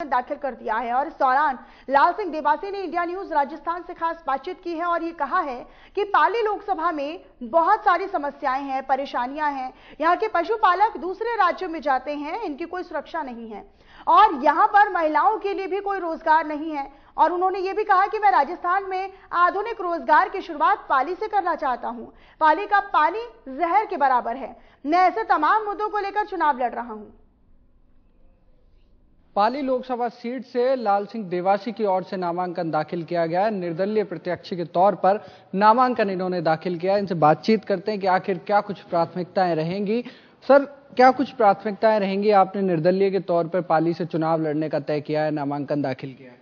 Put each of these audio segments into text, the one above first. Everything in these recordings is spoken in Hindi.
दाखिल कर दिया है और इस दौरान लाल सिंह देवासी ने इंडिया न्यूज राजस्थान से खास बातचीत की है और ये कहा है कि पाली लोकसभा में बहुत सारी समस्याएं हैं, परेशानियां हैं। यहाँ के पशुपालक दूसरे राज्यों में जाते हैं, इनकी कोई सुरक्षा नहीं है और यहाँ पर महिलाओं के लिए भी कोई रोजगार नहीं है। और उन्होंने ये भी कहा कि मैं राजस्थान में आधुनिक रोजगार की शुरुआत पाली से करना चाहता हूं। पाली का पानी जहर के बराबर है। मैं ऐसे तमाम मुद्दों को लेकर चुनाव लड़ रहा हूं। पाली लोकसभा सीट से लाल सिंह देवासी की ओर से नामांकन दाखिल किया गया। निर्दलीय प्रत्याशी के तौर पर नामांकन इन्होंने दाखिल किया। इनसे बातचीत करते हैं कि आखिर क्या कुछ प्राथमिकताएं रहेंगी। सर, क्या कुछ प्राथमिकताएं रहेंगी? आपने निर्दलीय के तौर पर पाली से चुनाव लड़ने का तय किया है, नामांकन दाखिल किया है।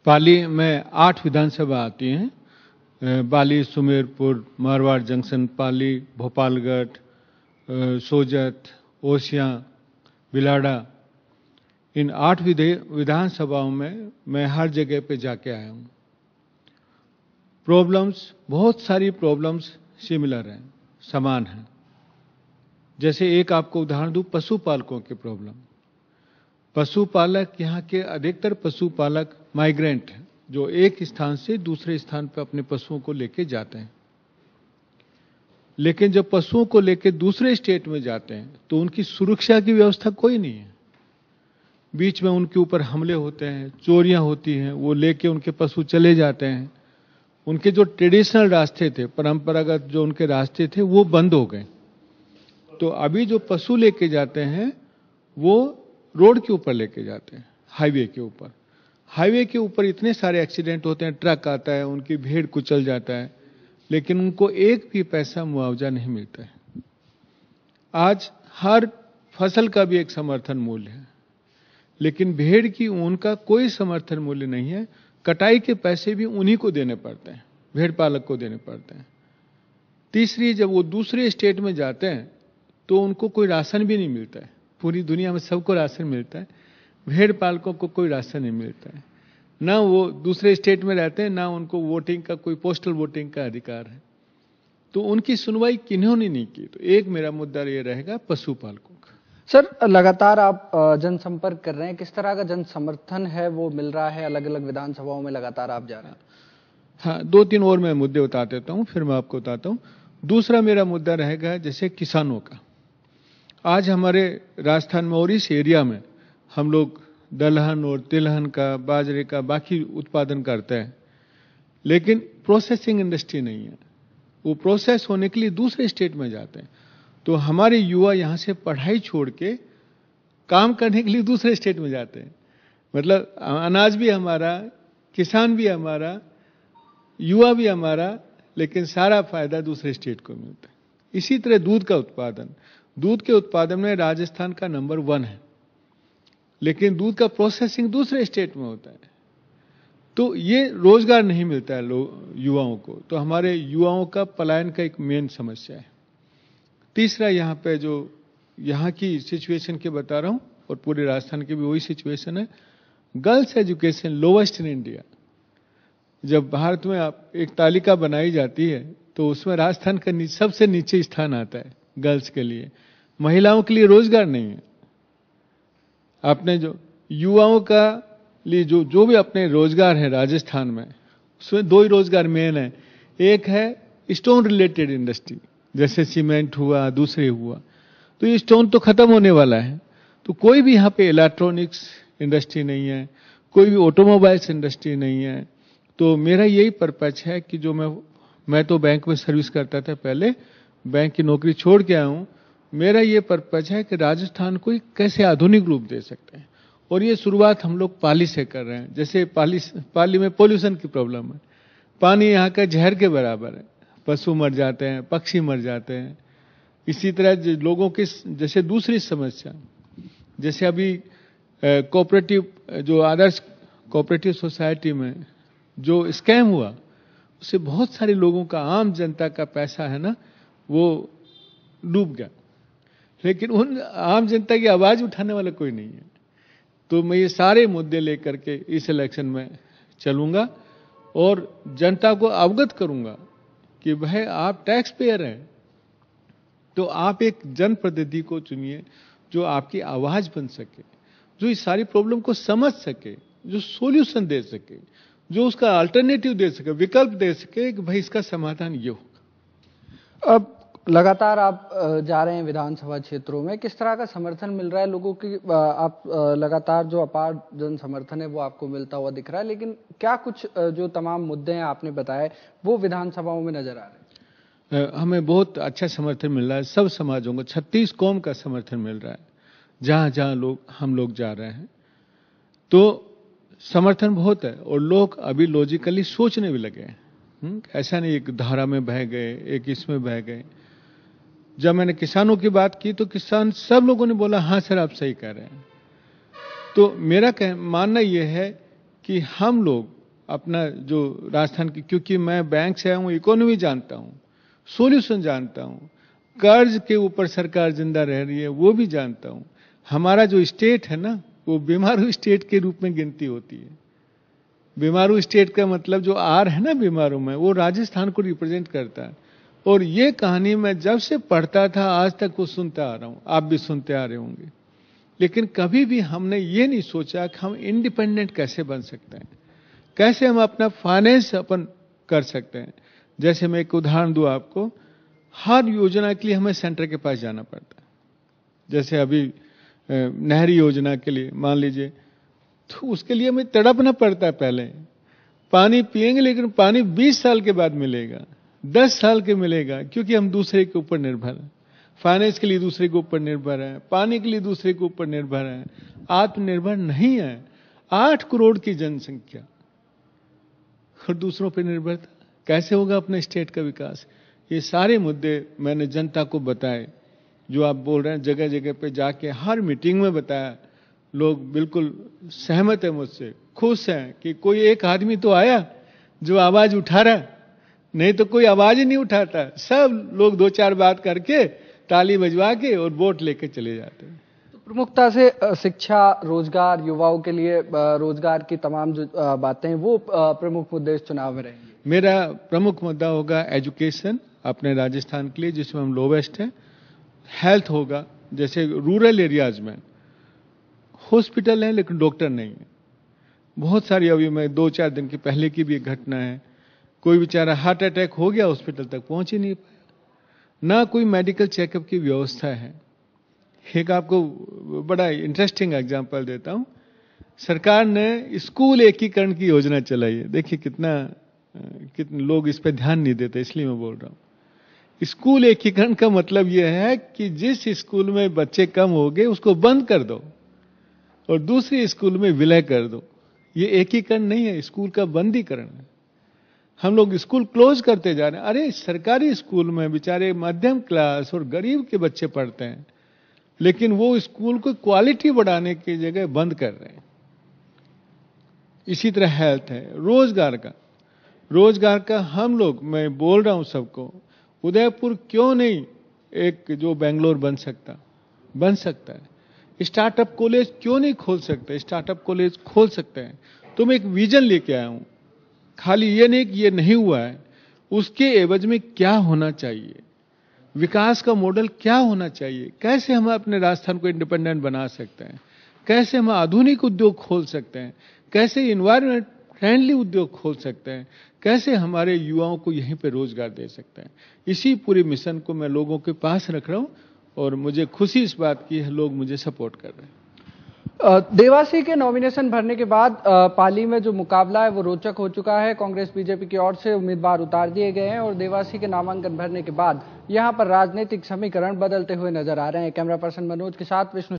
पाली में 8 विधानसभा आती हैं। बाली, सुमेरपुर, मारवाड़ जंक्शन, पाली, भोपालगढ़, सोजत, ओसियां, बिलाड़ा, इन 8 विधानसभाओं में मैं हर जगह पे जाके आया हूं। प्रॉब्लम्स, बहुत सारी प्रॉब्लम्स सिमिलर हैं, समान हैं। जैसे एक आपको उदाहरण दूं, पशुपालकों की प्रॉब्लम। पशुपालक, यहाँ के अधिकतर पशुपालक माइग्रेंट हैं, जो एक स्थान से दूसरे स्थान पर अपने पशुओं को लेके जाते हैं। लेकिन जब पशुओं को लेके दूसरे स्टेट में जाते हैं तो उनकी सुरक्षा की व्यवस्था कोई नहीं है। बीच में उनके ऊपर हमले होते हैं, चोरियां होती हैं, वो लेके उनके पशु चले जाते हैं। उनके जो ट्रेडिशनल रास्ते थे, परंपरागत जो उनके रास्ते थे, वो बंद हो गए। तो अभी जो पशु लेके जाते हैं वो रोड के ऊपर लेके जाते हैं, हाईवे के ऊपर। हाईवे के ऊपर इतने सारे एक्सीडेंट होते हैं, ट्रक आता है, उनकी भीड़ कुचल जाता है, लेकिन उनको एक भी पैसा मुआवजा नहीं मिलता है। आज हर फसल का भी एक समर्थन मूल्य है, लेकिन भेड़ की ऊन का कोई समर्थन मूल्य नहीं है। कटाई के पैसे भी उन्हीं को देने पड़ते हैं, भेड़ पालक को देने पड़ते हैं। तीसरी, जब वो दूसरे स्टेट में जाते हैं तो उनको कोई राशन भी नहीं मिलता है। पूरी दुनिया में सबको राशन मिलता है, भेड़ पालकों को कोई राशन नहीं मिलता है। ना वो दूसरे स्टेट में रहते हैं, ना उनको वोटिंग का, कोई पोस्टल वोटिंग का अधिकार है। तो उनकी सुनवाई किन्होंने नहीं की। तो एक मेरा मुद्दा ये रहेगा पशुपालकों का। सर, लगातार आप जनसंपर्क कर रहे हैं, किस तरह का जन समर्थन है वो मिल रहा है? अलग अलग विधानसभाओं में लगातार आप जा रहे हैं। हाँ, 2-3 और मैं मुद्दे बता देता हूँ, फिर मैं आपको बताता हूँ। दूसरा मेरा मुद्दा रहेगा जैसे किसानों का। आज हमारे राजस्थान में और इस एरिया में हम लोग दलहन और तिलहन का, बाजरे का, बाकी उत्पादन करते हैं, लेकिन प्रोसेसिंग इंडस्ट्री नहीं है। वो प्रोसेस होने के लिए दूसरे स्टेट में जाते हैं। तो हमारे युवा यहां से पढ़ाई छोड़ के काम करने के लिए दूसरे स्टेट में जाते हैं। मतलब अनाज भी हमारा, किसान भी हमारा, युवा भी हमारा, लेकिन सारा फायदा दूसरे स्टेट को मिलता है। इसी तरह दूध का उत्पादन, दूध के उत्पादन में राजस्थान का नंबर 1 है, लेकिन दूध का प्रोसेसिंग दूसरे स्टेट में होता है। तो ये रोजगार नहीं मिलता है युवाओं को। तो हमारे युवाओं का पलायन का एक मेन समस्या है। तीसरा, यहाँ पे जो यहाँ की सिचुएशन के बता रहा हूं, और पूरे राजस्थान की भी वही सिचुएशन है। Girls education lowest in India. जब भारत में एक तालिका बनाई जाती है तो उसमें राजस्थान का सबसे नीचे स्थान आता है गर्ल्स के लिए। महिलाओं के लिए रोजगार नहीं है। आपने जो युवाओं का लिए जो भी अपने रोजगार है राजस्थान में, उसमें 2 ही रोजगार मेन है। एक है स्टोन रिलेटेड इंडस्ट्री, जैसे सीमेंट हुआ, दूसरे हुआ। तो ये स्टोन तो खत्म होने वाला है। तो कोई भी यहाँ पे इलेक्ट्रॉनिक्स इंडस्ट्री नहीं है, कोई भी ऑटोमोबाइल्स इंडस्ट्री नहीं है। तो मेरा यही पर्पज है कि जो मैं तो बैंक में सर्विस करता था पहले, बैंक की नौकरी छोड़ के आया हूं। मेरा ये पर्पज है कि राजस्थान को कैसे आधुनिक रूप दे सकते हैं, और ये शुरुआत हम लोग पाली से कर रहे हैं। जैसे पाली में पोल्यूशन की प्रॉब्लम है, पानी यहाँ का जहर के बराबर है, पशु मर जाते हैं, पक्षी मर जाते हैं। इसी तरह लोगों की जैसे दूसरी समस्या, जैसे अभी कोऑपरेटिव, जो आदर्श कोऑपरेटिव सोसाइटी में जो स्कैम हुआ, उससे बहुत सारे लोगों का, आम जनता का पैसा है ना, वो डूब गया। लेकिन उन आम जनता की आवाज उठाने वाला कोई नहीं है। तो मैं ये सारे मुद्दे लेकर के इस इलेक्शन में चलूंगा और जनता को अवगत करूंगा कि भाई आप टैक्स पेयर हैं, तो आप एक जनप्रतिनिधि को चुनिए जो आपकी आवाज बन सके, जो इस सारी प्रॉब्लम को समझ सके, जो सॉल्यूशन दे सके, जो उसका अल्टरनेटिव दे सके, विकल्प दे सके कि भाई इसका समाधान ये होगा। अब लगातार आप जा रहे हैं विधानसभा क्षेत्रों में, किस तरह का समर्थन मिल रहा है लोगों की? आप लगातार जो अपार जन समर्थन है वो आपको मिलता हुआ दिख रहा है, लेकिन क्या कुछ जो तमाम मुद्दे हैं आपने बताए वो विधानसभाओं में नजर आ रहे हैं? हमें बहुत अच्छा समर्थन मिल रहा है, सब समाजों को, 36 कौम का समर्थन मिल रहा है। जहां जहां हम लोग जा रहे हैं तो समर्थन बहुत है, और लोग अभी लॉजिकली सोचने भी लगे हैं। ऐसा नहीं एक धारा में बह गए, एक इसमें बह गए। जब मैंने किसानों की बात की तो किसान सब लोगों ने बोला हाँ सर आप सही कह रहे हैं। तो मेरा मानना यह है कि हम लोग अपना जो राजस्थान की, क्योंकि मैं बैंक से आया हूं, इकोनॉमी जानता हूं, सॉल्यूशन जानता हूं, कर्ज के ऊपर सरकार जिंदा रह रही है वो भी जानता हूं। हमारा जो स्टेट है ना, वो बीमारू स्टेट के रूप में गिनती होती है। बीमारू स्टेट का मतलब जो आर है ना बीमारू में, वो राजस्थान को रिप्रेजेंट करता है। और ये कहानी मैं जब से पढ़ता था आज तक वो सुनता आ रहा हूं, आप भी सुनते आ रहे होंगे। लेकिन कभी भी हमने ये नहीं सोचा कि हम इंडिपेंडेंट कैसे बन सकते हैं, कैसे हम अपना फाइनेंस अपन कर सकते हैं। जैसे मैं एक उदाहरण दूं आपको, हर योजना के लिए हमें सेंटर के पास जाना पड़ता है। जैसे अभी नहरी योजना के लिए मान लीजिए, तो उसके लिए हमें तड़पना पड़ता है। पहले पानी पिएंगे लेकिन पानी 20 साल के बाद मिलेगा, 10 साल के मिलेगा, क्योंकि हम दूसरे के ऊपर निर्भर हैं। फाइनेंस के लिए दूसरे के ऊपर निर्भर है, पानी के लिए दूसरे के ऊपर निर्भर है, आत्मनिर्भर नहीं है। 8 करोड़ की जनसंख्या और दूसरों पर निर्भरता, कैसे होगा अपने स्टेट का विकास? ये सारे मुद्दे मैंने जनता को बताए। जो आप बोल रहे हैं जगह जगह पे जाके हर मीटिंग में बताया, लोग बिल्कुल सहमत है मुझसे, खुश हैं कि कोई एक आदमी तो आया जो आवाज उठा रहा, नहीं तो कोई आवाज ही नहीं उठाता। सब लोग 2-4 बात करके ताली बजवा के और वोट लेके चले जाते हैं। तो प्रमुखता से शिक्षा, रोजगार, युवाओं के लिए रोजगार की तमाम जो बातें हैं वो प्रमुख मुद्दे इस चुनाव में रहेंगे। मेरा प्रमुख मुद्दा होगा एजुकेशन अपने राजस्थान के लिए, जिसमें हम लोवेस्ट हैं। हेल्थ होगा, जैसे रूरल एरियाज में हॉस्पिटल है लेकिन डॉक्टर नहीं है बहुत सारी। अभी मैं 2-4 दिन की पहले की भी एक घटना है, कोई बेचारा हार्ट अटैक हो गया, हॉस्पिटल तक पहुंच ही नहीं पाया, ना कोई मेडिकल चेकअप की व्यवस्था है। एक आपको बड़ा इंटरेस्टिंग एग्जांपल देता हूं। सरकार ने स्कूल एकीकरण की योजना चलाई है। देखिए कितने लोग इस पे ध्यान नहीं देते, इसलिए मैं बोल रहा हूं। स्कूल एकीकरण का मतलब यह है कि जिस स्कूल में बच्चे कम हो गए उसको बंद कर दो और दूसरे स्कूल में विलय कर दो। ये एकीकरण नहीं है, स्कूल का बंदीकरण है। हम लोग स्कूल क्लोज करते जा रहे हैं। अरे सरकारी स्कूल में बेचारे मध्यम क्लास और गरीब के बच्चे पढ़ते हैं, लेकिन वो स्कूल को क्वालिटी बढ़ाने की जगह बंद कर रहे हैं। इसी तरह हेल्थ है, रोजगार का हम लोग, मैं बोल रहा हूं सबको, उदयपुर क्यों नहीं एक जो बेंगलोर बन सकता है। स्टार्टअप कॉलेज क्यों नहीं खोल सकते? स्टार्टअप कॉलेज खोल सकते हैं। तो मैं एक विजन लेके आया हूं। खाली ये नहीं कि ये नहीं हुआ है, उसके एवज में क्या होना चाहिए, विकास का मॉडल क्या होना चाहिए, कैसे हम अपने राजस्थान को इंडिपेंडेंट बना सकते हैं, कैसे हम आधुनिक उद्योग खोल सकते हैं, कैसे इन्वायरमेंट फ्रेंडली उद्योग खोल सकते हैं, कैसे हमारे युवाओं को यहीं पे रोजगार दे सकते हैं। इसी पूरे मिशन को मैं लोगों के पास रख रहा हूं और मुझे खुशी इस बात की है, लोग मुझे सपोर्ट कर रहे हैं। देवासी के नॉमिनेशन भरने के बाद पाली में जो मुकाबला है वो रोचक हो चुका है। कांग्रेस बीजेपी की ओर से उम्मीदवार उतार दिए गए हैं और देवासी के नामांकन भरने के बाद यहां पर राजनीतिक समीकरण बदलते हुए नजर आ रहे हैं। कैमरा पर्सन मनोज के साथ विष्णु।